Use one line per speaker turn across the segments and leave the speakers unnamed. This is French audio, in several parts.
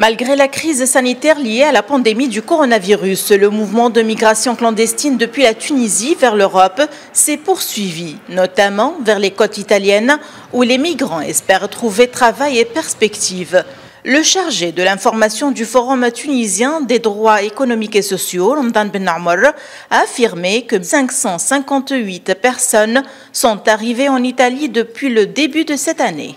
Malgré la crise sanitaire liée à la pandémie du coronavirus, le mouvement de migration clandestine depuis la Tunisie vers l'Europe s'est poursuivi, notamment vers les côtes italiennes où les migrants espèrent trouver travail et perspectives. Le chargé de l'information du Forum tunisien des droits économiques et sociaux, Ramadan Ben Ammar, a affirmé que 558 personnes sont arrivées en Italie depuis le début de cette année.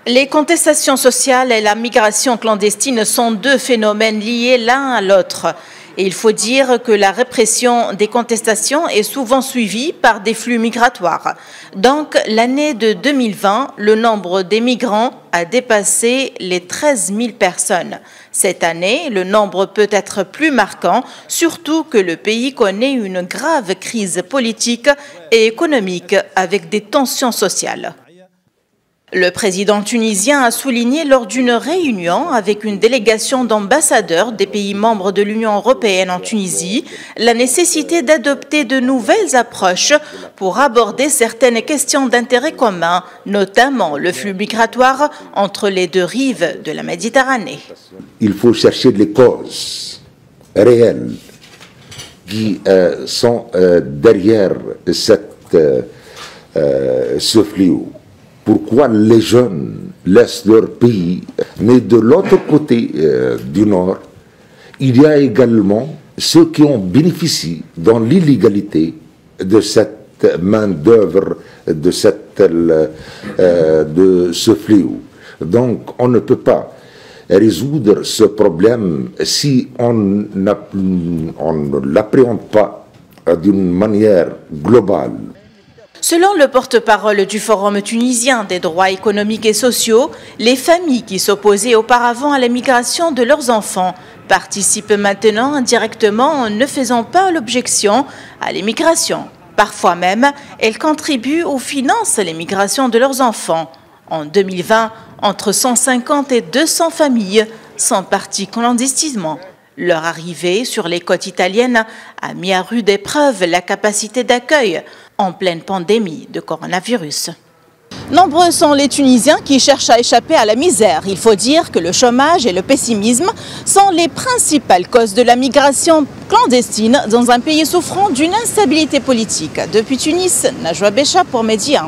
Les contestations sociales et la migration clandestine sont deux phénomènes liés l'un à l'autre. Et il faut dire que la répression des contestations est souvent suivie par des flux migratoires. Donc, l'année de 2020, le nombre des migrants a dépassé les 13 000 personnes. Cette année, le nombre peut être plus marquant, surtout que le pays connaît une grave crise politique et économique avec des tensions sociales. Le président tunisien a souligné lors d'une réunion avec une délégation d'ambassadeurs des pays membres de l'Union européenne en Tunisie la nécessité d'adopter de nouvelles approches pour aborder certaines questions d'intérêt commun, notamment le flux migratoire entre les deux rives de la Méditerranée.
Il faut chercher les causes réelles qui sont derrière ce fléau. Pourquoi les jeunes laissent leur pays? Mais de l'autre côté du Nord, il y a également ceux qui ont bénéficié dans l'illégalité de cette main-d'œuvre, de ce fléau. Donc on ne peut pas résoudre ce problème si on ne l'appréhende pas d'une manière globale.
Selon le porte-parole du Forum tunisien des droits économiques et sociaux, les familles qui s'opposaient auparavant à la migration de leurs enfants participent maintenant indirectement en ne faisant pas l'objection à l'immigration. Parfois même, elles contribuent ou financent l'immigration de leurs enfants. En 2020, entre 150 et 200 familles sont parties clandestinement. Leur arrivée sur les côtes italiennes a mis à rude épreuve la capacité d'accueil en pleine pandémie de coronavirus. Nombreux sont les Tunisiens qui cherchent à échapper à la misère. Il faut dire que le chômage et le pessimisme sont les principales causes de la migration clandestine dans un pays souffrant d'une instabilité politique. Depuis Tunis, Najwa Becha pour Média.